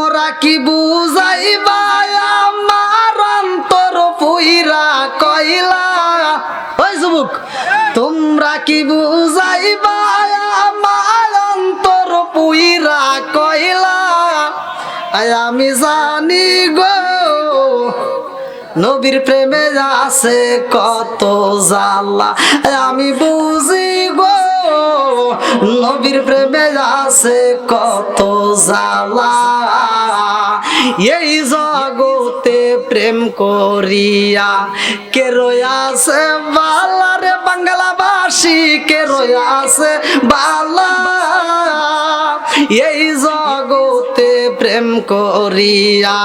তোমরা কি বুঝাইবা আমার অন্তর পুইরা কইলা। ওই যুবক, তোমরা কি বুঝাইবা আমার অন্তর পুইরা কইলা। আমি জানি গো নবীর প্রেমে আছে কত জ্বালা। আমি বুঝি গো নবীর প্রেমে আছে কত জ্বালা। এই জগতে প্রেম করিয়া কে রয়াছে বালা রে বাংলাবাসী, কে রয়াছে বালা। এই জগতে প্রেম করিয়া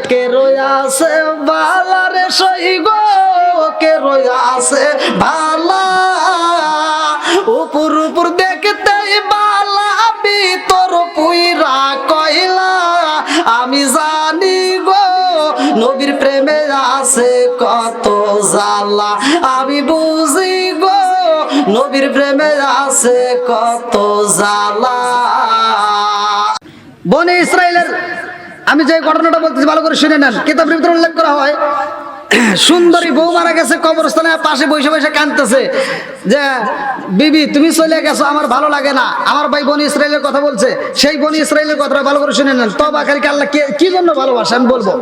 কে রয়াছে বালা রে সইগ, কে রয়াছে বালা। উপর উপর দেখতে বালা ভিতর পুইরা কইলা। আমি জানি গো নবীর প্রেমে আছে কত জ্বালা। আমি বুঝি গো নবীর প্রেমে আছে কত জ্বালা। বনি ইসরাইলের আমি যে ঘটনাটা বলতেছি ভালো করে শুনে নেন। কিতাবের ভিতরে উল্লেখ করা হয় সুন্দরী বউ মারা গেছে, কবরস্থানে পাশে বসে বসে কাঁদতেছে যে বিবি তুমি চলে গেছো, আমার ভালো লাগে না। আমার ভাই বনি ইসরাইলের কথা বলছে, সেই বনি ইসরাইলের কথাটা ভালো করে শুনে নেন। তবা খালিকে আল্লাহ কি জন্য ভালোবাসে আমি বলবো।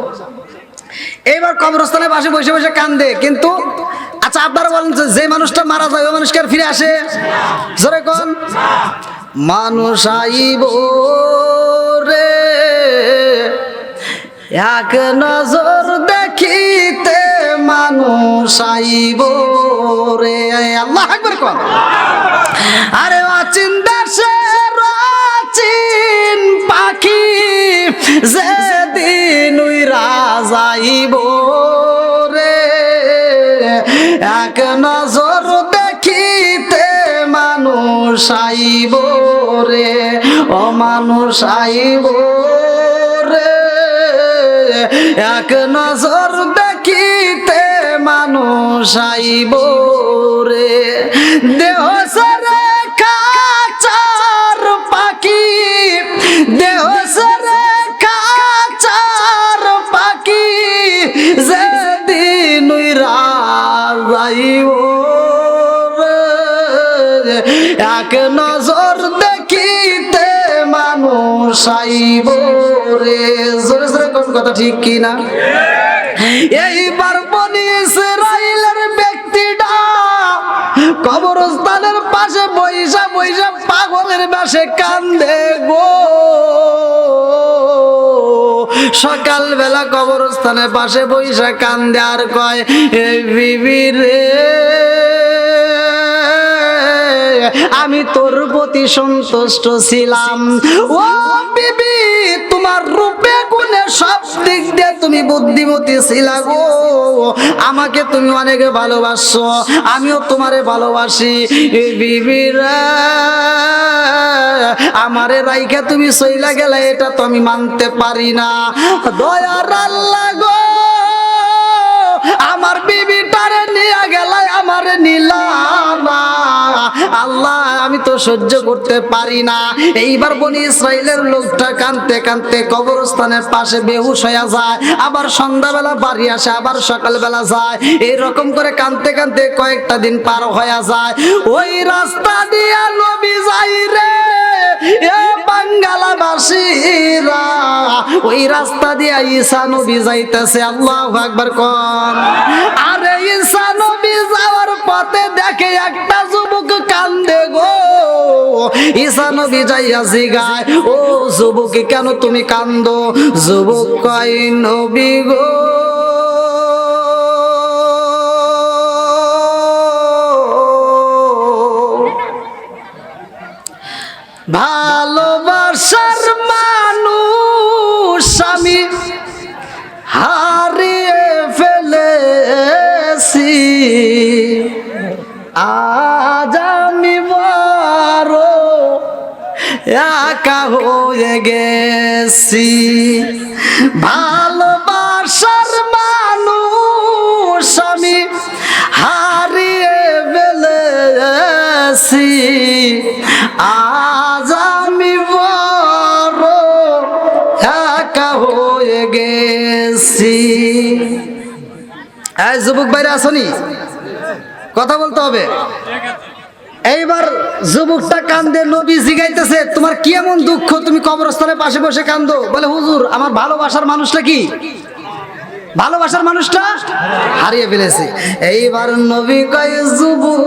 এইবার কবরস্থানে পাশে বসে বসে কান্দে, কিন্তু আচ্ছা আপনারা বলেন যে মানুষটা মারা যায় ওই মানুষকে আর ফিরে আসে? জোরে কোন মানুষ আইব রে এক নজর দেখিতে, মানুষ আইব রে। আল্লাহু আকবার কোন। আরে অচিন দেশের অচিন পাখি যেদিন উইরা যাইব রে, এক নজর দেখিতে মানুষ আইব রে। ও মানুষ আইব রে এক নজর দেখিতে মানুষ আইব রে। দেহ সরে কাচার পাখি, দেহ সরে কাচার পাখি যেদিন উইরা যাইব রে, এক নজর দেখিতে মানুষ আইব রে। জোরে জোরে কোন কথা ঠিক কিনা? এইবার বনি ইসরাইলের ব্যক্তিটা কবরস্থানের পাশে বইসা বইসা পাগলের বেশে কান্দে গো। সকালবেলা কবরস্থানের পাশে বইসা কান্দে আর কয় এই বিবি রে আমি তোর প্রতি সন্তুষ্ট ছিলাম। ও বিবি তোমার রূপে গুণে সব দিক দিয়ে তুমি বুদ্ধিমতী ছিলা গো। আমাকে তুমি অনেক ভালোবাসো, আমিও তোমারে ভালোবাসি। বিবি রে আমারে রাইখা তুমি চইলা গেলে এটা তো আমি মানতে পারি না। দয়ার আল্লাহ গো আমার বিবিটারে নিয়ে গেলে আমারে নিলা না। আল্লাহ আমি তো সহ্য করতে পারি না। এইবার বনি ইসরাইলের লোকটা কাঁদতে কাঁদতে কবরস্থানের পাশে বেহুশ হয়ে যায়, আবার সন্ধ্যাবেলা বাড়ি আসে, আবার সকালবেলা যায়। এইরকম করে কাঁদতে কাঁদতে কয়েকটা দিন পার হয়ে যায়। ওই রাস্তা দিয়া নবী যাই রে এ বাঙ্গালাবাসীরা, ওই রাস্তা দিয়া ঈসা নবী যাইতেছে। আল্লাহু আকবার কোন। আরে ঈসা নবী যাওয়ার পথে দেখে একটা যুবক কান্দে গো। ঈসা নবী যাইয়া জিগায় ও যুবক কেন তুমি কান্দো? যুবক কয় নবী গো ভালোবাসার মানুষ আমি হারিয়ে ফেলেছি, আজ আমি বড় একা হয়ে গেছি। ভালোবাসার মানুষ আমি হারিয়ে ফেলেছি, আজ আমি বড় একা হয়ে গেছি। এই যুবক ভাইরা আসনি, কথা বলতে হবে। এইবার যুবকটা কান্দে, নবী জিগাইতেছে তোমার কি এমন দুঃখ তুমি কবরস্থানের পাশে বসে কান্দো? বলে হুজুর আমার ভালোবাসার মানুষটা কি, ভালোবাসার মানুষটা হারিয়ে ফেলেছে। এইবার নবী কয় যুবক,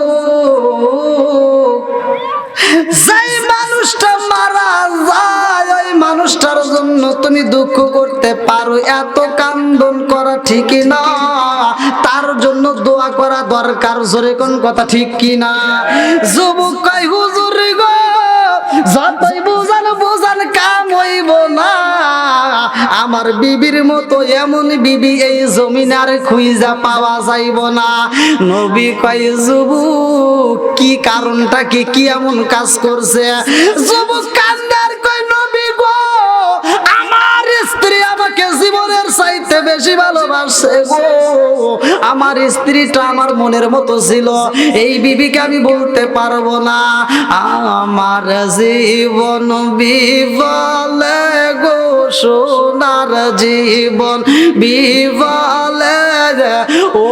যেই মানুষটা মারা যায় ওই মানুষটার জন্য তুমি দুঃখ করতে পারো, এত কান্দন করা ঠিক না, তার জন্য দোয়া করা দরকার। জোরে কোন কথা ঠিক কি না? যুবক কয় হুজুর গো যতই বুঝান বুঝান কাম হইব না, আমার বিবির মতো এমন বিবি এই জমিন আর খুঁজা পাওয়া যাইব না। নবী কয় যুবক কি কারণটা কি, কি এমন কাজ করছে? যুবক কান্দার কয় নবী গো আমার স্ত্রী আমাকে জীবনের চাইতে বেশি ভালোবাসে গো, আমার স্ত্রীটা আমার মনের মতো ছিল, এই বিবিকে আমি বলতে পারবো না। আমার জীবন বিফলে গো সোনার জীবন বিফলে, ও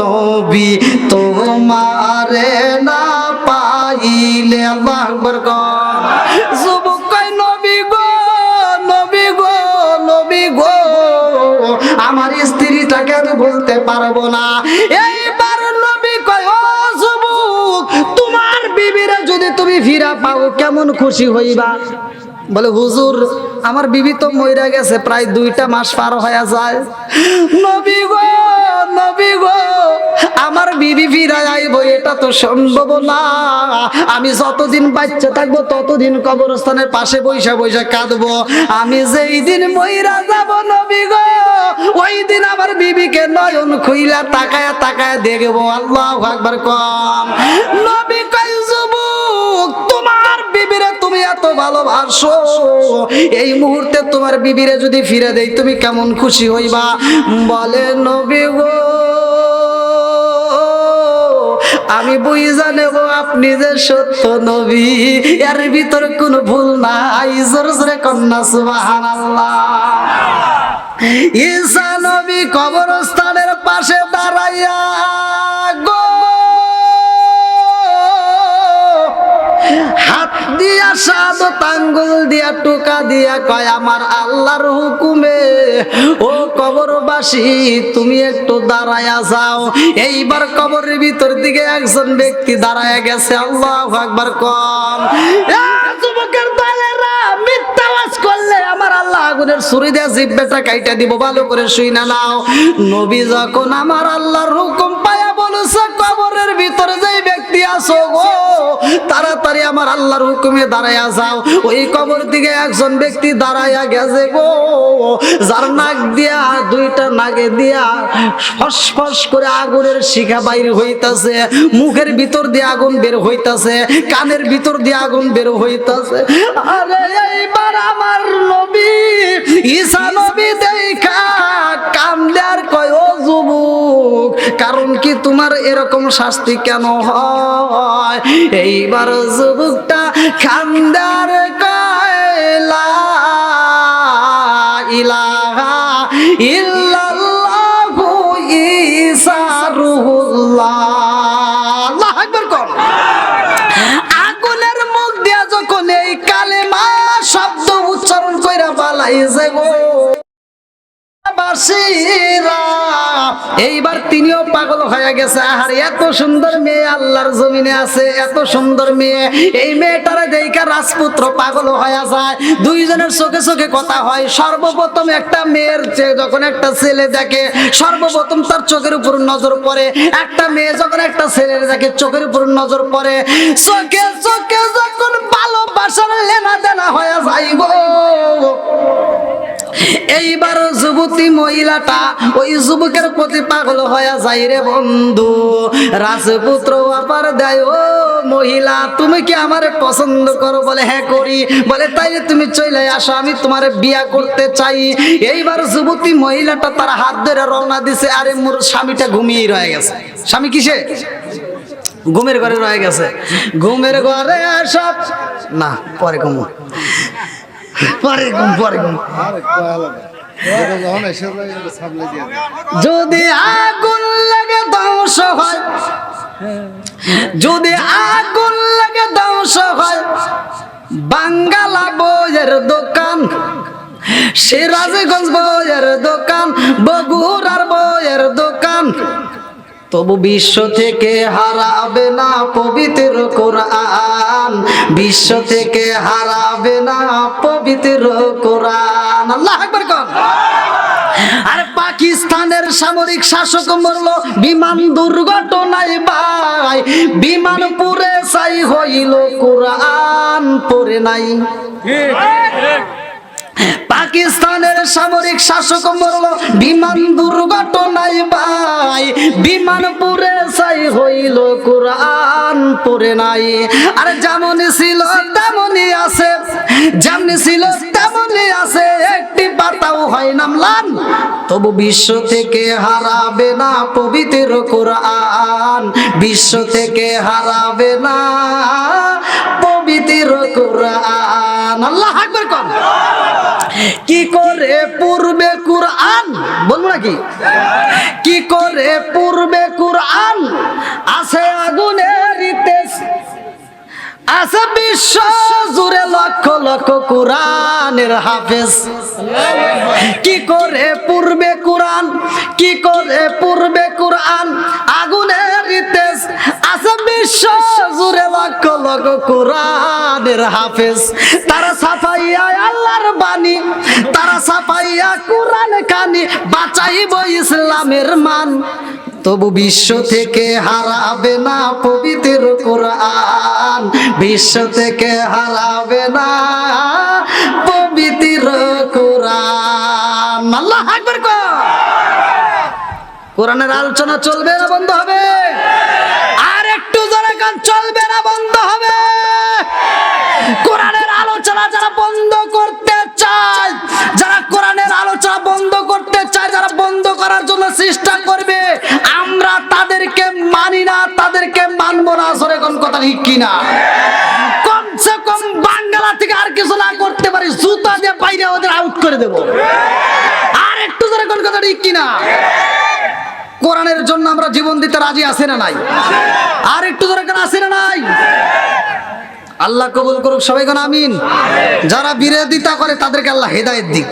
নবী তোমারে না পাইলে। আল্লাহু আকবার। যুবক কয় নবী গো নবী গো নবী গো আমার স্ত্রীটাকে আমি বলতে পারবো না। এইবার নবী কয় ও যুবক তোমার বিবিরা যদি তুমি ফিরা পাও কেমন খুশি হইবা? বলে হুজুর আমার বিবি তো মইরা গেছে, প্রায় 2টা মাস পার হয়ে যায়। নবী গো নবী গো আমার বিবি ফিরায় আইব এটা তো সম্ভব না, আমি যতদিন বাচ্চা থাকবো ততদিন কবরস্থানের পাশে বইসা বইসা কাঁদবো, আমি যেই দিন মইরা যাব নবী গো ওই দিন আমার বিবিকে নয়ন খুইলা তাকায়া তাকায়া দেখবো। আল্লাহু আকবার। কম নবী কয় যুবক তোমার বিবিরে তুমি এত ভালোবাসো, এই মুহূর্তে তোমার বিবিরে যদি ফিরে দেই তুমি কেমন খুশি হইবা? বলে নবী গো আমি বুঝা নেব আপনি যে সত্য নবী, এর ভিতর কোনো ভুল নাই। জোরে জোরে কন্যা সুবহানাল্লাহ। ঈসা নবী কবরস্থানের পাশে দাঁড়াইয়া গো হাত দিয়া শাহাদাত আঙ্গুল দিয়া টোকা দিয়া কয় আমার আল্লাহর হুকুমে ও কবরবাসী তুমি একটু দাঁড়ায়া যাও। এইবার কবরের ভিতর দিকে একজন ব্যক্তি দাঁড়ায়া গেছে। আল্লাহু আকবার। কম যুবকের দলেরা মিথ্যা ওয়াজ করলে আমার আল্লাহ আগুনের ছুরি দিয়ে জিহ্বাটা কাইটা দিব, ভালো করে শুইনা নাও। নবী যখন আমার আল্লাহর হুকুম পায়া বলেছে কবরের ভিতরে যেই ব্যক্তি আছো গো তাড়াতাড়ি আমার আল্লাহর হুকুমে দাঁড়ায়া যাও, ওই কবর দিকে একজন ব্যক্তি দাঁড়ায়া গেছে গো, যার নাক দিয়া 2টা নাকে দিয়া ফস ফস করে আগুনের শিখা বাইর হইতাছে, মুখের ভিতর দিয়ে আগুন বের হইতাছে, কানের ভিতর দিয়ে আগুন বের হইতাছে। আরে এইবার আমার নবী ঈসা নবী দেখা কান্দার কয় ও যুবক কারণ কি তোমার এরকম শাস্তি কেন হয়? এইবার যুবকটা কান্দার কয় লা ইলাহা ইল্লাল্লাহু ঈসা রুহুল্লাহ। আল্লাহু আকবার। কর আগুনের মুখ দিয়া যখন এই কালেমা শব্দ উচ্চারণ কইরা বালাইছে গো এইবার তিনিও পাগল হয়ে গেছে। আর এত সুন্দর মেয়ে আল্লাহর জমিনে আছে, এত সুন্দর মেয়ে, এই মেয়েটারে দেখা রাজপুত্র পাগল হয়ে যায়। দুইজনের চোখে চোখে কথা হয়। সর্বপ্রথম একটা মেয়ের যখন একটা ছেলে দেখে সর্বপ্রথম তার চোখের উপর নজর পড়ে, একটা মেয়ে যখন একটা ছেলের দেখে চোখের উপর নজর পড়ে, চোখে চোখে যখন ভালোবাসার লেনা দেনা হয়ে যায় গো এইবার যুবতী মহিলাটা ওই যুবকের প্রতি পাগল হয়ে যায় রে বন্ধু। রাজপুত্র আবার দেয় ও মহিলা তুমি কি আমারে পছন্দ করো? বলে হ্যাঁ করি। বলে তাইলে তুমি চলে আসো, আমি তোমারে বিয়া করতে চাই। এইবার যুবতী মহিলাটা তার হাত ধরে রওনা দিছে। আরে মোর স্বামীটা ঘুমিয়ে রয়ে গেছে। স্বামী কিসে? ঘুমের ঘরে রয়ে গেছে। ঘুমের ঘরে সব না পরে ঘুমো। পরে ঘুম পরে ঘুম। যদি আগুন লাগে ধ্বংস হয়, যদি আগুন লাগে ধ্বংস হয় বাঙ্গালা বইয়ের দোকান, সিরাজগঞ্জ বইয়ের দোকান, বগুড়ার বইয়ের দোকান, তবু বিশ্ব থেকে হারাবে না পবিত্র কোরআন, বিশ্ব থেকে হারাবে না পবিত্র কোরআন। আল্লাহু আকবার কোন। আরে পাকিস্তানের সামরিক শাসক মরলো বিমান দুর্ঘটনায় ভাই, বিমান পুড়ে ছাই হইল কোরআন পড়ে নাই। পাকিস্তানের সামরিক শাসক মরল বিমান দুর্ঘটনায় ভাই, বিমান পুড়ে ছাই হইল কোরআন পড়ে নাই। আরে যেমনই ছিল তেমনই আছে, যেমনি ছিল তেমনই আছে, একটি পাতাও হয় নামলাম, তবু বিশ্ব থেকে হারাবে না পবিত্র কোরআন, বিশ্ব থেকে হারাবে না পবিত্র কোরআন। আল্লাহু আকবার কোন। কি করে পূর্বে কোরআন বলবো নাকি, কি করে পূর্বে কোরআন আছে আগুনের তেজ, আছে বিশ্ব জুড়ে লক্ষ লক্ষ কোরআনের হাফেজ। কি করে পূর্বে কোরআন, কি করে পূর্বে কোরআন আগুনের তেজ, আছে বিশ্ব জুড়ে লক্ষ লক্ষ কোরআনের হাফেজ। তারা ছাপাইয়া আল্লাহর বাণী, তারা ছাপাইয়া কোরআন কানি, বাঁচাইব ইসলামের মান, তবু বিশ্ব থেকে হারাবে না পবিত্র কোরআন, বিশ্ব থেকে হারাবে না পবিত্র কোরআন। আল্লাহু আকবার কোন। কোরআনের আলোচনা চলবে না বন্ধ হবে? আর একটু জোরে কান, চলবে না বন্ধ হবে? কোরআনের আলোচনা যারা বন্ধ করতে চায়, যারা কোরআনের আলোচনা বন্ধ করতে চায়, যারা বন্ধ করার জন্য চেষ্টা করবে, আমরা তাদেরকে মানি না, তাদেরকে মানবো না। আসলে কোন কথা ঠিক কিনা? কমসে কম বাংলা থেকে আর কিছু না করতে পারি, জুতা দিয়ে বাইরে ওদের আউট করে দেব। আর একটু জোরে কোন কথা ঠিক কিনা? কোরআনের জন্য আমরা জীবন দিতে রাজি আছি না নাই? আর একটু জোরে কোন আছে না নাই? আল্লাহ কবুল করুক সবাই কোন আমিন। যারা বিরোধিতা করে তাদেরকে আল্লাহ হেদায়েত দিক।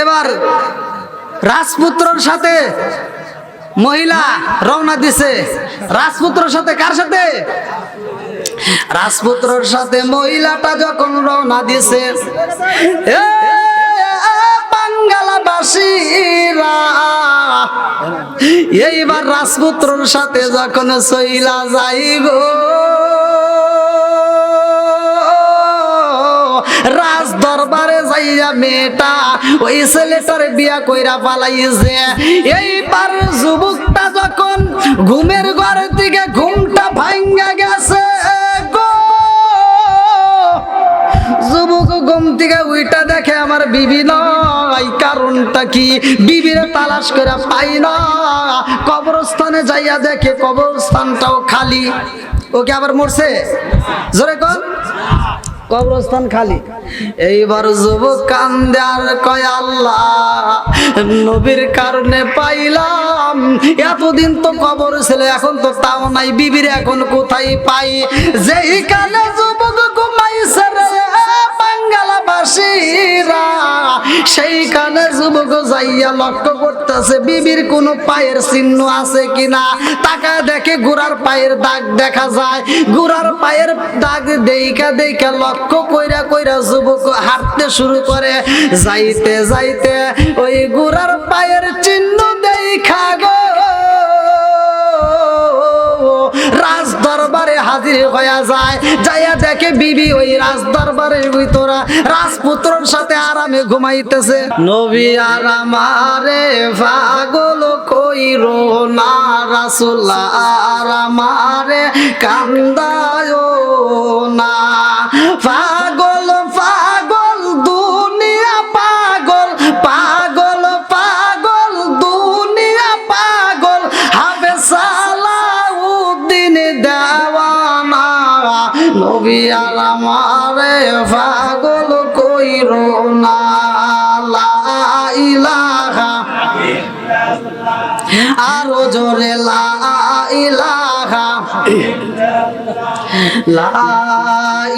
এবার রাজপুত্রর সাথে মহিলা রওনা দিছে। রাজপুত্রর সাথে কার সাথে? রাজপুত্রর সাথে মহিলাটা যখন রওনা দিছে, বাঙ্গালাবাসীরা এইবার রাজপুত্রর সাথে যখন চইলা যাইব, রাজ দরবারে যাইয়া মেয়েটা ওই ছেলেটার বিয়া কইরা পালাইছে। এইবার যুবকটা যখন ঘুমের ঘর থেকে ঘুমটা ভাঙ্গা গেছে গো, যুবক ঘুম থেকে উইটা দেখে আমার বিবি নাই। কারণটা কি? বিবিরে তালাশ করে পাই না। কবরস্থানে যাইয়া দেখে কবরস্থানটাও খালি। ওকে আবার মরছে? জোরে কর। কবরস্থান খালি। এইবার যুবক কান্দে আর কয়, আল্লাহ নবীর কারণে পাইলাম, এতদিন তো কবর ছিল, এখন তো তাও নাই, বিবির এখন কোথায় পাই? যেই কালে যুবক ঘুমাইছে রে বাঙ্গালাবাসীরা, সেইখানে যুবক যাইয়া লক্ষ্য করতেছে বিবির কোনো পায়ের চিহ্ন আছে কিনা। তাকায় দেখে গোড়ার পায়ের দাগ দেখা যায়। গোড়ার পায়ের দাগ দেখা দেখা লক্ষ্য কইরা কইরা যুবক হাঁটতে শুরু করে। যাইতে যাইতে ওই গোড়ার পায়ের চিহ্ন দেখা গো রাজ দরবারে হাজির হয়ে যায়। যাইয়া দেখে বিবি ওই রাজ দরবারের ভিতরা রাজপুত্রর সাথে আরামে ঘুমাইতেছে। নবী আর আমারে পাগল কইরো না, রাসূলুল্লাহ আর আমারে কান্দায় না। পাগল পাগল দুনিয়া পাগল, পাগল পাগল দুনিয়া পাগল, হাফেজ সালাউদ্দিন দেওয়ানা আর আমারে পাগল কইরো না লা ইলাহা আরো জোরে লা ইলাহা লা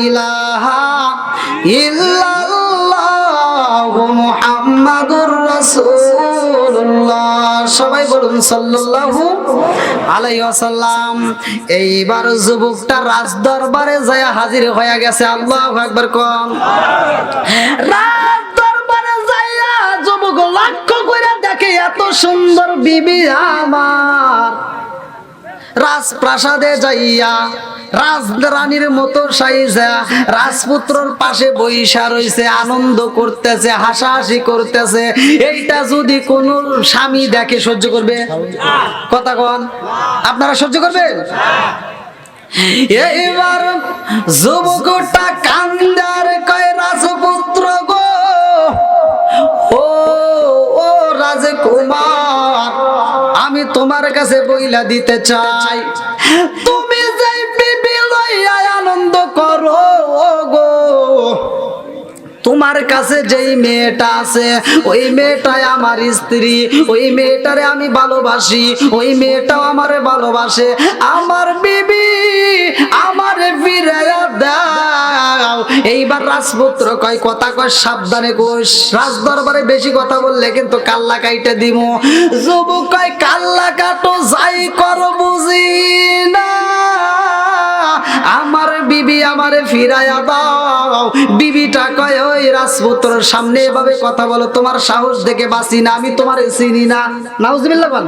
ইলাহা ইল্লাল্লাহু মুহাম্মাদুর রাসূলুল্লাহ। সবাই বলুন সাল্লাল্লাহু আলাইহি ওয়াসাল্লাম। এইবার যুবকটা রাজ দরবারে যায় হাজির হয়ে গেছে। আল্লাহু আকবার কোন। রাজ দরবারে যাইয়া যুবক লক্ষ্য করে দেখে এত সুন্দর বিবি আমার। রাজপ্রাসাদে যাইয়া রাজরানীর মতো সাইজা রাজপুত্রর পাশে বইসা রইছে, আনন্দ করতেছে, হাসাহাসি করতেছে। এইটা যদি কোন স্বামী দেখে সহ্য করবে? কথা কন, আপনারা সহ্য করবেন? এইবার যুবকটা কান্দার কয় রাজপুত্র গো, ও ও রাজকুমার, আমি তোমার কাছে বইলা দিতে চাই, তুমি যে বিবি লইয়া আনন্দ করো গো, তোমার কাছে যেই মেয়েটা আছে ওই মেয়েটাই আমার স্ত্রী, ওই মেয়েটারে আমি ভালোবাসি, ওই মেয়েটাও আমারে ভালোবাসে। আমার বিবি আমারে ফিরাইয়া দাও। এইবার রাজপুত্র কয় কথা কয় সাবধানে কোষ, রাজ দরবারে বেশি কথা বললে কিন্তু কাল্লা কাইটা দিমু। যুবক কয় কাল্লা কাটো যাই করো বুঝি না, আমার বিবি আমারে ফিরাইয়া দাও। বিবিটা কয় ওই রাজপুত্রের সামনে এভাবে কথা বলো, তোমার সাহস দেখে বাঁচি না, আমি তোমার চিনি না। নাউজুবিল্লাহ বল।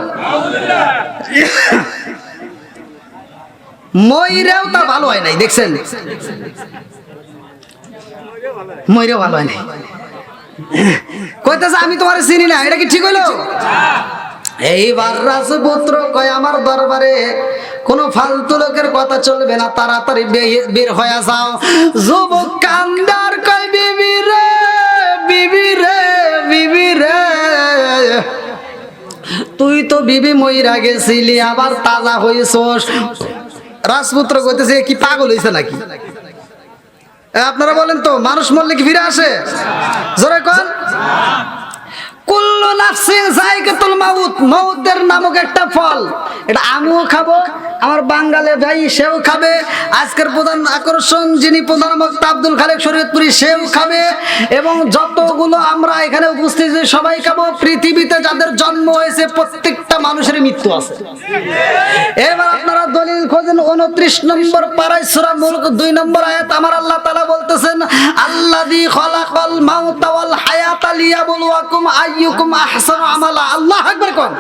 ময়ূরেও তা ভালো হয় নাই, দেখছেন? ময়ূরেও ভালো হয় নাই, কইতেছে আমি তোমার চিনি না। এটা কি ঠিক হইলো? এইবার রাজপুত্র কয় আমার দরবারে কোন ফালতু লোকের কথা চলবে না, তাড়াতাড়ি বের হয়ে যাও। যুবক কান্দার কয় বিবি রে, বিবি রে, বিবি রে, তুই তো বিবি মইরা গেছিলি আবার তাজা হইছস। রাজপুত্র কইতেছে কি পাগল হইছে নাকি? আপনারা বলেন তো, মানুষ মরলে কি ফিরে আসে? জোরে কোন। কুল্লু নাফসিন যায়কাতুল মাউত, মউতের নামক একটা ফল, এটা আমিও খাবো, আমার বাঙালি ভাই সেও খাবে, আজকের প্রধান আকর্ষণ যিনি প্রধান বক্তা আব্দুল খালেক শরীয়তপুরি সেও খাবে, এবং যতগুলো আমরা এখানে উপস্থিত সবাই খাবো। পৃথিবীতে যাদের জন্ম হয়েছে প্রত্যেকটা মানুষের মৃত্যু আছে। এবার আপনারা দলিল খোঁজেন 29 নম্বর পারায় সূরা মুলক 2 নম্বর আয়াত। আমার আল্লাহ তাআলা বলতেছেন আল্লাযী খালাকাল মাউতা ওয়াল হায়াতা লিয়াবলুয়াকুম আইয়ুকুম আহসানু আমালা। আল্লাহু আকবার কোন।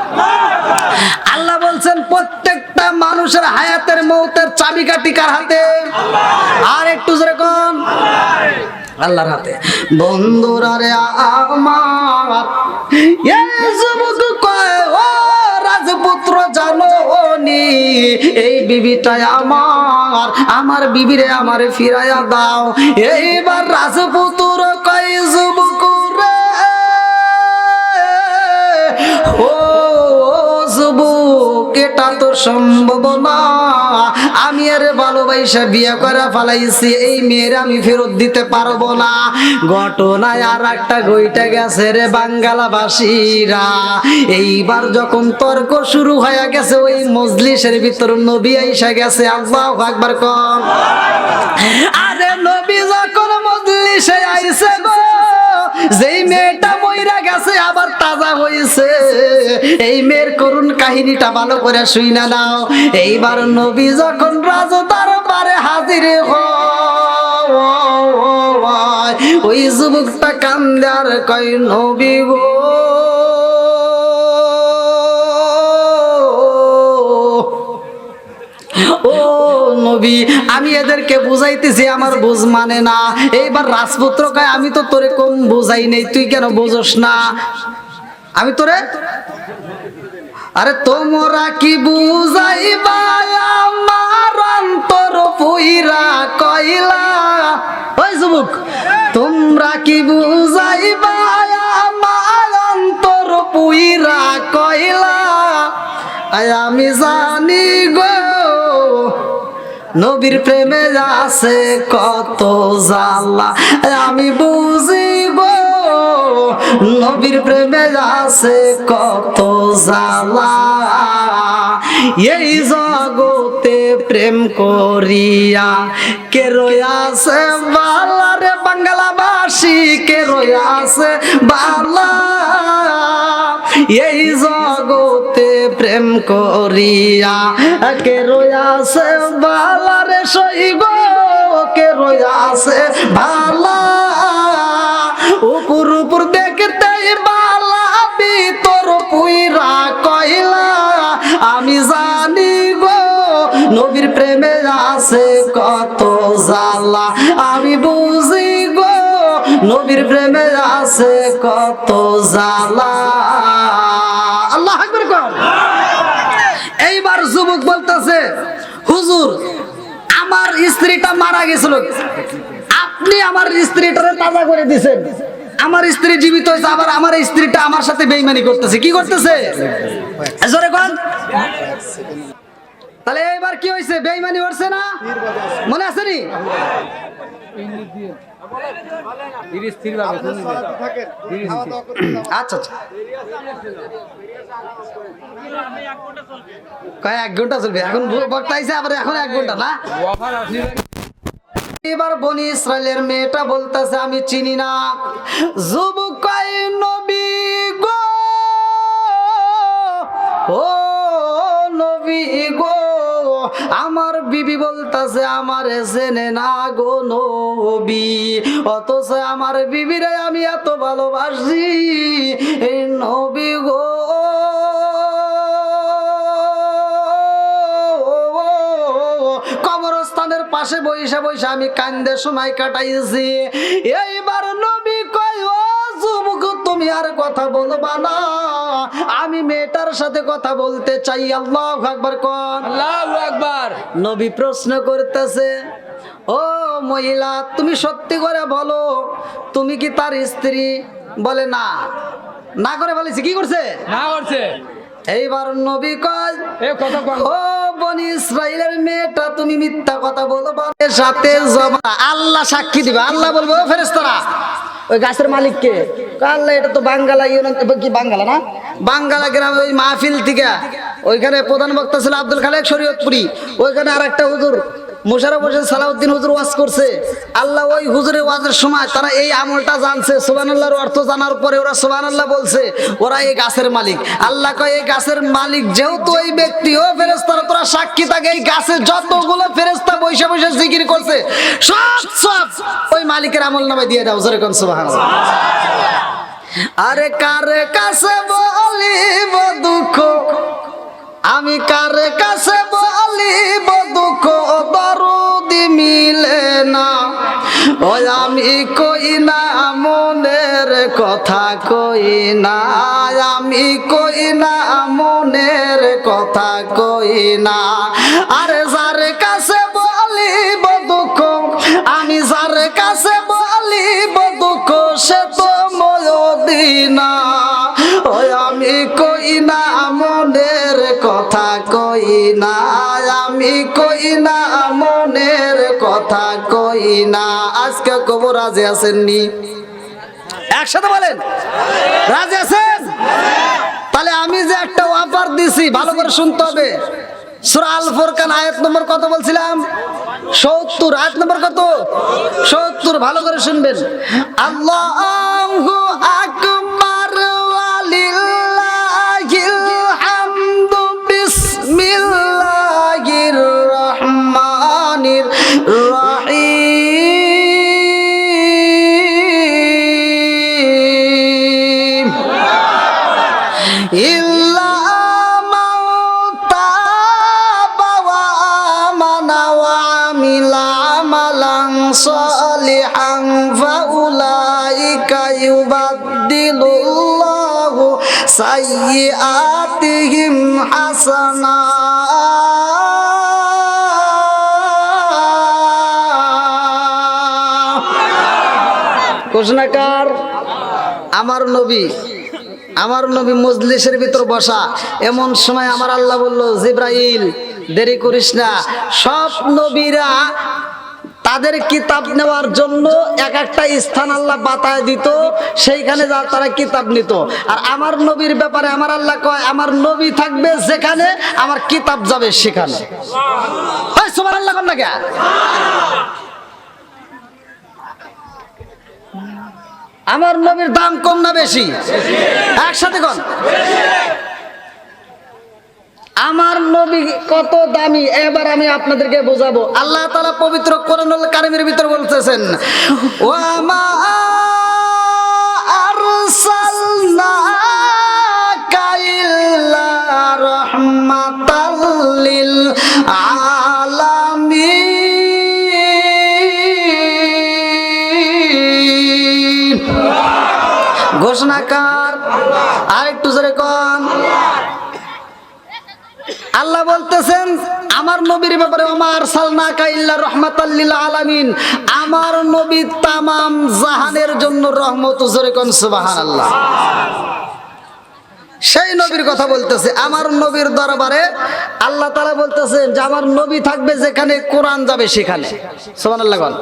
আল্লাহ বলছেন প্রত্যেকটা মানুষের হায়াতের মউতের চাবিকাঠি কার হাতে? আর একটু জোরে কোন। আল্লাহর হাতে। বন্ধুরা রে আমার, এই যুবক কয় ও রাজপুত্র জানো নি এই বিবিটাই আমার, আমার বিবিরে আমারে ফিরাইয়া দাও। এইবার রাজপুত্র কয় যুবক রে, ও যুবক এটা তো সম্ভব না, আমি এর ভালোবাসা বিয়ে করে ফেলাইছি, এই মেয়ের আমি ফেরত দিতে পারবো না। ঘটনায় আর একটা গইটা গেছে রে বাঙ্গালাবাসীরা। এইবার যখন তর্ক শুরু হয়ে গেছে ওই মজলিসের ভিতর নবী আইসা গেছে। আল্লাহু আকবার কোন। আরে নবী যখন মজলিসে আইছে গো, যেই মেয়েটা মইরা গেছে আবার তাজা হয়েছে, এই মেয়ের করুণ কাহিনীটা ভালো করে শুইনা নাও। এইবার নবী যখন রাজ দরবারে হাজির হয়, ওই যুবকটা কান্দে আর কয় নবী গো, ও নবী আমি এদেরকে বুঝাইতেছি আমার বুঝ মানে না। এইবার রাজপুত্র কয় আমি তো তোরে কম বুঝাই নেই, তুই কেন বুঝোস না? আমি তোরে, আরে তোমরা কি বুঝাইবা আমার অন্তর পুইরা কইলা। ওই যুবক তোমরা কি বুঝাইবা আমার অন্তর পুইরা কইলা। আমি জানি গো নবীর প্রেমে আছে কত জ্বালা আমি বুঝি গো, নবীর প্রেমে আছে কত জ্বালা। এই জগতে প্রেম করিয়া কে রয়াছে বালা রে বাংলাবাসী, কে রয়াছে বালা। এই জগতে প্রেম করিয়া কে রয়াছে বালা রে শৈব, কে রয়াছে ভালা। উপর উপর দেখতে বালা ভিতর পুইরা কয়লা, আমি জানি গো নবীর প্রেমে আছে কত জ্বালা আমি বুঝি গো, নবীর প্রেমে আছে কত জ্বালা। আল্লাহু আকবার কর। এইবার যুবক বলতেছে হুজুর আমার স্ত্রীটা মারা গেছিল, আপনি আমার স্ত্রীটারে তাজা করে দিয়েছেন, আমার স্ত্রী জীবিত হয়েছে, আবার আমার স্ত্রীটা আমার সাথে বেঈমানি করতেছে। কি করতেছে জোরে কোন? তাহলে এইবার কি হয়েছে? বেঈমানি হচ্ছে না? মনে আছে নি? আচ্ছা আচ্ছা কয় 1 ঘন্টা চলবে এখন বক্তা আইছে, আবার এখন 1 ঘন্টা না। এবার বনি ইসরাইলের মেয়েটা বলতেছে আমি চিনি না। যুবক কয় নবী গো, ও নবী গো, আমার বিবি বলতেছে আমার জেনে না গো নবী, অথচ আমার বিবিরে আমি এত ভালোবাসি এই নবী গো। কবরস্থানের পাশে বইসা বইসা আমি কান্দে সময় কাটাইছি। এইবার নবী কয় ও যুবক তুমি আর কথা বলবা না, আমি মেয়েটার সাথে কথা বলতে চাই। আল্লাহু আকবার কোন? আল্লাহু আকবার। নবী প্রশ্ন করতেছে ও মহিলা তুমি সত্যি করে বলো তুমি কি তার স্ত্রী? বলে না। না করে বলেছে কি করছে? না করছে। এইবার নবী কয় ও বনি ইসরাইলের মেয়েটা তুমি মিথ্যা কথা বলবা, এর সাথে আল্লাহ সাক্ষী দিবে। আল্লাহ বলবো ফেরেশতারা ওই গাছের মালিককে, আল্লাহ এটা তো বাঙ্গালা ইউনিয়ন কি বাঙ্গালা না, বাঙ্গালা গ্রামে ওই মাহফিল থেকে ওইখানে প্রধান বক্তা ছিল আব্দুল খালেক শরীয়তপুরি, ওইখানে আর একটা হুজুর মুশারফ হোসেন সালাউদ্দিন হুজুর ওয়াজ করছে। আল্লাহ ওই হুজুরের ওয়াজের সময় তারা এই আমলটা জানছে, সুবহানাল্লাহর অর্থ জানার পরে ওরা সুবহানাল্লাহ বলছে, ওরা এই গাছের মালিক। আল্লাহ কয় এই গাছের মালিক যেহেতু ওই ব্যক্তি, ও ফেরেশতারা তোরা সাক্ষী থাকে এই গাছের যতগুলো ফেরেশতা বসে বসে জিকির করছে সব সব ওই মালিকের আমলনামায় দিয়ে দাও। জোরে কোন সুবহানাল্লাহ। আরে কার কাছে বলিব দুঃখ, আমি কার কাছে বলিব দুঃখ, দরদি মিলে না। ওই আমি কই না মনের কথা কই না, আমি কই না মনের কথা কই না। আরে যার কাছে বলিব দুঃখ, আমি যার কাছে বলিব দুঃখ, সে তো ময়দিনা। ওই আমি কই না মনের কথা কই না, আমি কই না মনের কথা কই না। আজকে কবর রাজি আছেননি? একসাথে বলেন রাজি আছেন? তাহলে আমি যে একটা অফার দিছি ভালো করে শুনতে হবে। সূরা আল ফুরকান আয়াত নম্বর কত বলছিলাম? 70। আয়াত নম্বর কত? 70। ভালো করে শুনবেন। আল্লাহু আকবার ওয়ালিল্লাহিল হামদু, বিসমিল্লাহির রহমানির রহিম। ইল্লা صالحا فأولئك يبدل الله سيئاتهم حسنات। ঘোষণাকার আমার নবী, আমার নবী মজলিসের ভিতর বসা। এমন সময় আমার আল্লাহ বলল জিব্রাইল দেরি করিস না। সব নবীরা তাদের কিতাব নেওয়ার জন্য এক একটা স্থান আল্লাহ বাতায় দিত, সেইখানে যা তারা কিতাব নিত। আর আমার নবীর ব্যাপারে আমার আল্লাহ কয়, আমার নবী থাকবে যেখানে, আমার কিতাব যাবে সেখানে। সুবহানাল্লাহ কোন না কে? আমার নবীর দাম কম না বেশি? একসাথে কোন? আমার নবী কত দামি এবার আমি আপনাদেরকে বোঝাবো। আল্লাহ তাআলা পবিত্র কোরআনুল কারীমের ভিতর বলতেছেন, ওয়া মা আরসালনাকা ইল্লা রাহমাতাল লিল আলামিন। ঘোষণাকার আর একটু জোরে কোন। আল্লাহ বলতেছেন আমার নবীর ব্যাপারে, ওমা আরসালনাকা ইল্লা রাহমাতাল লিল আলামিন, আমার নবী তামাম জাহানের জন্য রহমত। জোরে কোন সুবহানাল্লাহ। সেই নবীর কথা বলতেছে। আমার নবীর দরবারে আল্লাহ তাআলা বলতেছেন যে আমার নবী থাকবে যেখানে, কোরআন যাবে সেখানে। সুবহানাল্লাহ বল।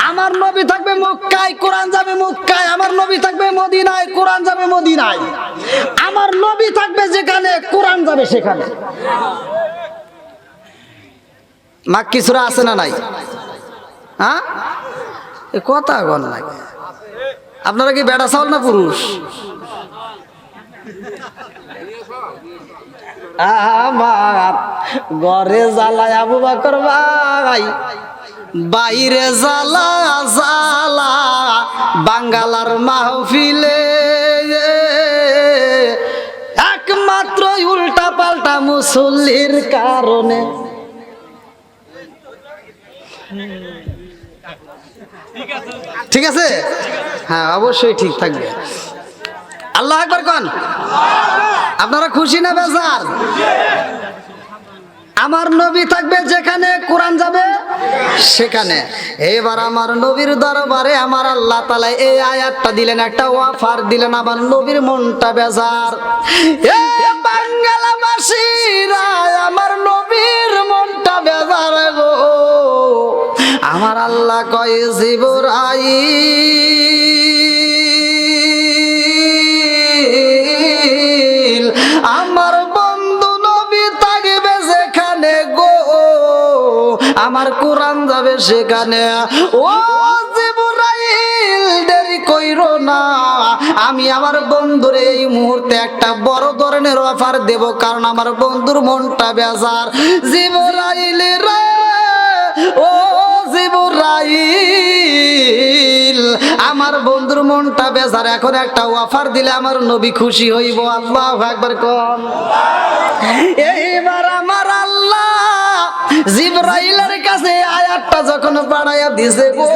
আমার নবী থাকবে মক্কায়, কোরআন যাবে মক্কায়। আমার নবী থাকবে মদিনায়, কোরআন যাবে মদিনায়। আমার নবী থাকবে যেখানে, কোরআন যাবে সেখানে। মাক্কি সূরা আছে না নাই? হ্যাঁ, এ কথা গণ লাগে। আপনারা কি বেড়া চাউল না পুরুষ? আমার ঘরে জ্বালায় আবু বকর ভাই, বাইরে জ্বালা জ্বালা বাঙ্গালার মাহফিলে, একমাত্র উল্টা পাল্টা মুসল্লির কারণে। ঠিক আছে? হ্যাঁ, অবশ্যই ঠিক থাকবে। আল্লাহু আকবার কোন। আপনারা খুশি না বেজার? আমার নবী থাকবে যেখানে, কোরআন যাবে সেখানে। এবার আমার নবীর দরবারে আমার আল্লাহ তাআলা এই আয়াতটা দিলেন, একটা অফার দিলেন। আমার নবীর মনটা বেজার। এ বাংলাবাসীরা, আমার নবীর মনটা বেজার গো। আমার আল্লাহ কয়, জিবরাইল, আমার বন্ধু নবী থাকবে যেখানে গো, আমার কোরআন যাবে সেখানে। ও জিবরাইল, দেরি কইরো না, আমি আমার বন্ধুর এই মুহূর্তে একটা বড় ধরনের অফার দেব, কারণ আমার বন্ধুর মনটা বেজার। জিবরাইল রে, ও জিবরাইল, আমার বন্ধুর মনটা বেজার, এখন একটা অফার দিলে আমার নবী খুশি হইব। আল্লাহু আকবার কোন। এইবার আমার আল্লাহ জিবরাইলের কাছে আয়াতটা যখন পাঠাইয়া দিছে গো,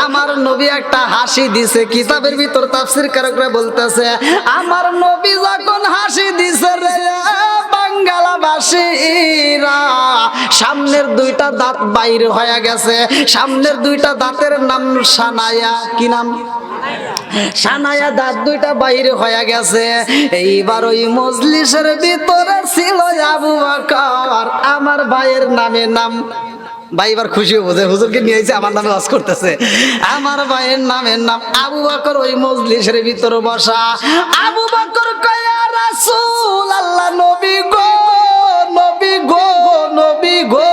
আমার নবী একটা হাসি দিছে। কিতাবের ভিতর তাফসীরকারকরা বলতেছে, আমার নবী যখন হাসি দিছে রে বাংলাবাসীরা, সামনের দুইটা দাঁত বাইরে হয়ে গেছে। সামনের দুইটা দাঁতের নাম সানায়া। কি নাম? সানায়া। দাঁত দুইটা বাইরে হয়ে গেছে। এইবার ওই মজলিসের ভিতরে ছিল আবু বকর, আমার ভাইয়ের নামে নাম। ভাই এবার খুশি বোঝে, হুজুরকে নিয়ে এসে আমার নামে ওয়াজ করতেছে। আমার ভাইয়ের নামের নাম আবু বকর। ওই মজলিসের ভিতরে বসা আবু বকর কয়, ইয়া রাসূলুল্লাহ, নবী গো, নবী গো, নবী গো,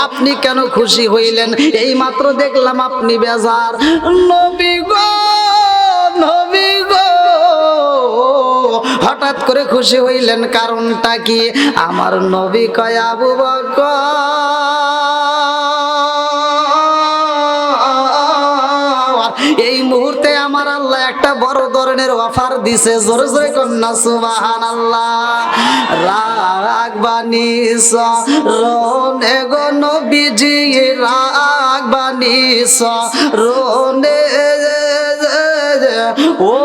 আপনি কেন খুশি হইলেন? এই মাত্র দেখলাম আপনি বেজার। নবী গো, নবী গো, হঠাৎ করে খুশি হইলেন, কারণটা কি? আমার নবী কয়, আবু বকর, এই মুহূর্তে আমার আল্লাহ একটা বড় ধরনের অফার দিছে। জোরে জোরে কন্যা সুবহানাল্লাহ। রাগবানি সরনে গো নবীজি, রাগবানি সরনে, ও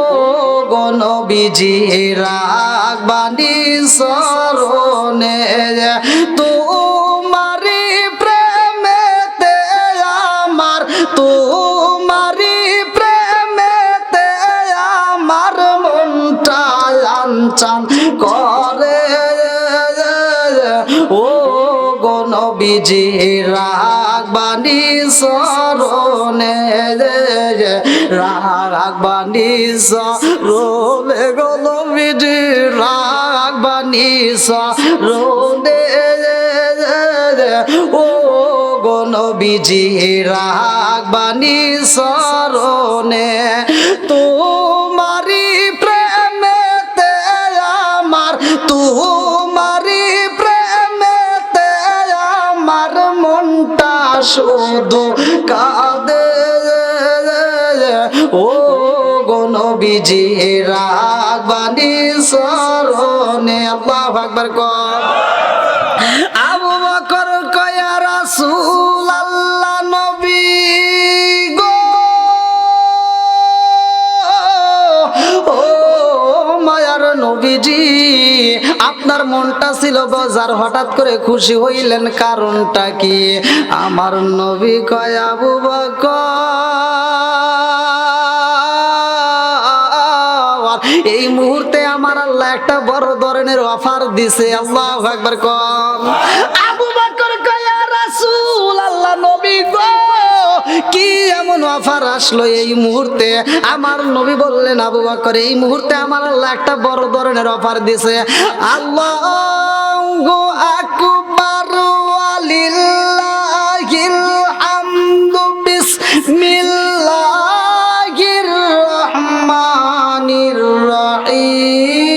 গো নবীজি, রাগবানি সরনে, তোমারি প্রেমেতে আমার, তোমারি প্রেমেতে আমার মনটা আনচান করে, চরণে রাখবানি চরণে গো নবীজি রাখবানি চরণে ও গো নবীজি রাখবানি চরণে তোমারি প্রেমেতে আমার তোমারি প্রেমেতে আমার মনটা শুধু কাঁদে ও গো নবীজি রাখবানি চরণে আল্লাহু আকবার কর আবু বকর কয় ইয়া রাসূলুল্লাহ নবী গো ও মায়ার নবীজি আপনার মনটা ছিল বাজার হঠাৎ করে খুশি হইলেন কারণটা কি আমার নবী কয় আবু বকর এই মুহূর্তে আমার আল্লাহ একটা বড় ধরনের অফার দিছে আল্লাহু আকবার কম আবু বকর কয় ইয়া রাসূলুল্লাহ নবী গো কি এমন অফার আসলো এই মুহূর্তে আমার নবী বললেন আবু বকর এই মুহূর্তে আমার আল্লাহ একটা বড় ধরনের অফার দিছে আল্লাহু আকবার ওয়ালিল্লাহিল হামদু বিসমিল্লাহির রহমানির রহিম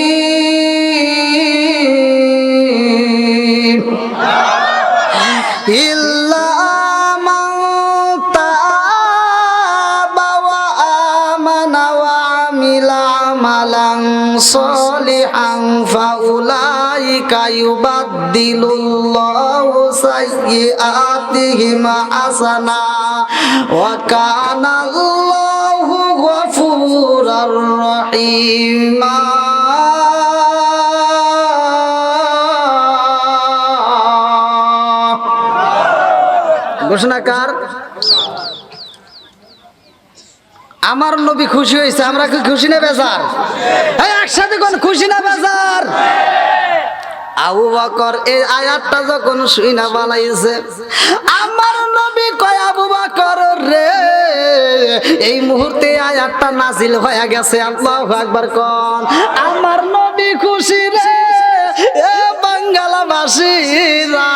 ইল্লা মান তাবা ওয়া আমানা ওয়া আমিলা আমালান সলিহান ফাউলাইকা ইউবাদদিলুল্লাহু সাইয়্যাতিহিম হাসানা ওয়া কানা আল্লাহু গফুরার রহিমা ঘোষণাকার আমার নবী খুশি হয়েছে আমরা কি খুশি না বেজার একসাথে কোন খুশি না বেজার আবু বকর এই আয়াতটা যখন শুইনা বানাইছে আমার নবী কয় আবু বকর রে এই মুহূর্তে আয়াতটা নাজিল হয়ে গেছে আল্লাহু আকবার কোন আমার নবী খুশি রে এ বাংলাবাসীরা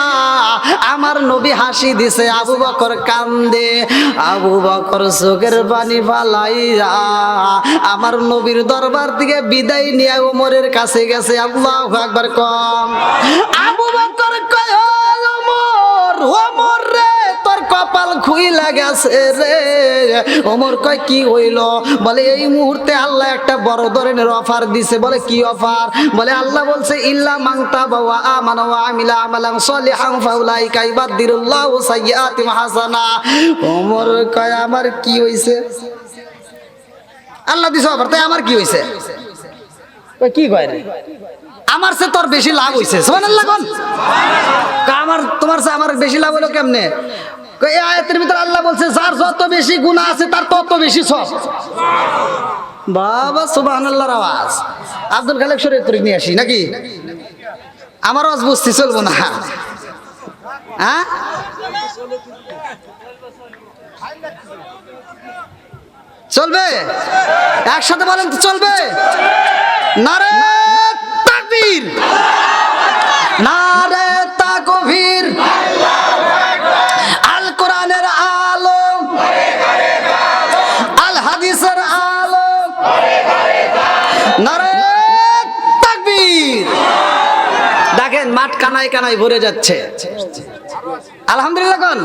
আমার নবী হাসি দিছে আবু বকর কান্দে আবু বকর চোখের পানি ফালাইয়া আমার নবীর দরবার থেকে বিদায় নিয়ে ওমরের কাছে গেছে আল্লাহু আকবার কম আবু বকর কয় ওমর ওমর রে তোর কপাল খুইলা গেছে রে ওমর কয় কি হইল বলে এই মুহূর্তে আল্লাহ একটা বড় ধরনের অফার দিছে বলে কি অফার বলে আল্লাহ বলছে ইল্লা মান তাবা ওয়া আমানা ওয়া আমিলা আমালান সলিহান ফাউলাইকা ইউবাদদিলুল্লাহু সাইয়্যাতিহিম হাসানা ওমর কয় আমার কি হইছে আল্লাহ দিছে অফার তাই আমার কি হইছে কয় কি কয় রে আমার সে তোর বেশি লাভ হইছে সুবহানাল্লাহ কোন আমার তোমার সে আমার বেশি লাভ হলো কেমনে এই আয়াতের ভিতর আল্লাহ বলছে যার যত বেশি গুনাহ আছে তার তত বেশি সওয়াব বাবা সুবহানাল্লাহর আওয়াজ আব্দুল খালেক শরীয়ত নিয়ে আসি নাকি আমার আওয়াজ বুঝতে চলবো না হ্যাঁ চলবে একসাথে বলেন তো চলবে নারে তাকবীর নারে তাকবীর আল কোরআনের আলো আল হাদিসের আলো নারে তাকবীর দেখেন মাঠ কানায় কানায় ভরে যাচ্ছে আলহামদুলিল্লাহ কোন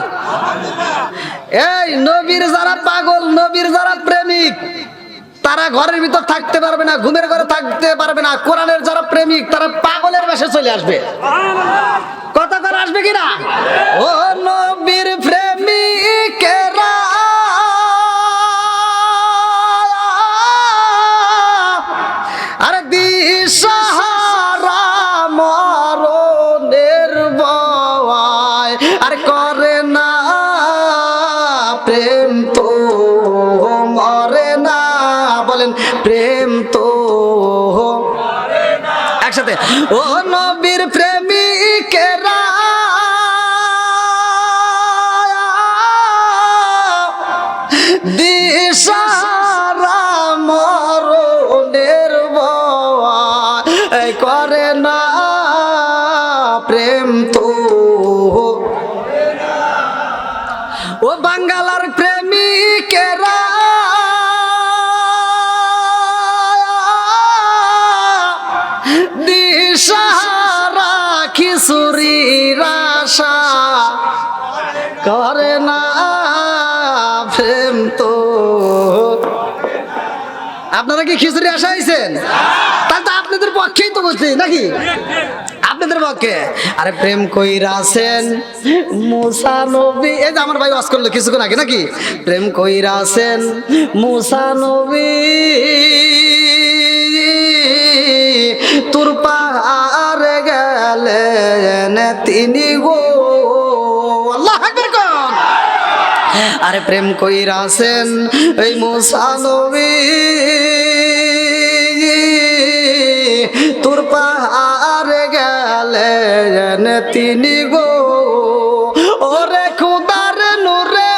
এই নবীর যারা পাগল নবীর যারা প্রেমিক তারা ঘরের ভিতর থাকতে পারবে না ঘুমের ঘরে থাকতে পারবে না কোরআনের যারা প্রেমিক তারা পাগলের বেশে চলে আসবে কথা করে আসবে কিনা ও নবীর প্রেমিকেরা আরে দিশাহারা মরণের ভয় আর করে না প্রেম তো মরে না বলেন প্রেম তো একসাথে ও নবীর প্রেমিকেরা দিশারা মরণের ভয় করে না প্রেম তো ও বাঙ্গালার প্রেমিকেরা দিশারা খিচুড়ির আশা করে না প্রেম তো আপনারা কি খিচুড়ি আশা হয়েছেন? তাহলে তো আপনাদের পক্ষেই তো বলছি নাকি, আপনাদের পক্ষে। আরে প্রেম কইরাছেন মুসা নবী, এই যে আমার ভাই ওয়াজ করলো কিছুক্ষণ আগে নাকি, প্রেম কইরাছেন মুসা নবী তোর পাহাড়ে গেলেন তিনি গো, আল্লাহু আকবার কোন। আরে প্রেম কইরাছেন এই মুসা নবী তোর পাহাড়ে গেলেন তিনি গো, ওরে খুদার নূরে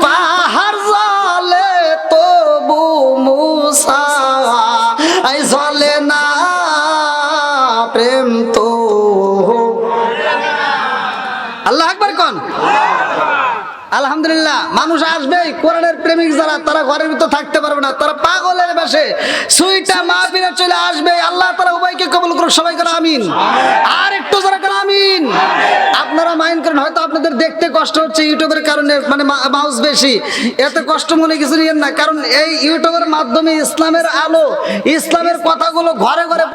পাহাড় জ্বলে তবু মুসা আই জ্বলে না প্রেম তো, আল্লাহু আকবার কোন। আলহামদুলিল্লাহ, মানুষ আসবে কোরআনের প্রেমিক যারা, তারা ঘরের ভিতর থাকতে পারবে না, তারা পাগলের বেশে সুইটা মাহফিলে চলে আসবে। আল্লাহ তাআলা উভয়কে কবুল করুক, সবাই করে আমিন। আর একটু যারা করে আমিন। আপনারা মাইন্ড করেন, হয়তো আপনাদের দেখতে কষ্ট হচ্ছে ইউটিউবের কারণে, মানে মাউস বেশি, এত কষ্ট মনে কিছু নিয়েন না, কারণ এই ইউটিউবের মাধ্যমে ইসলামের আলো, ইসলামের কথাগুলো ঘরে ঘরে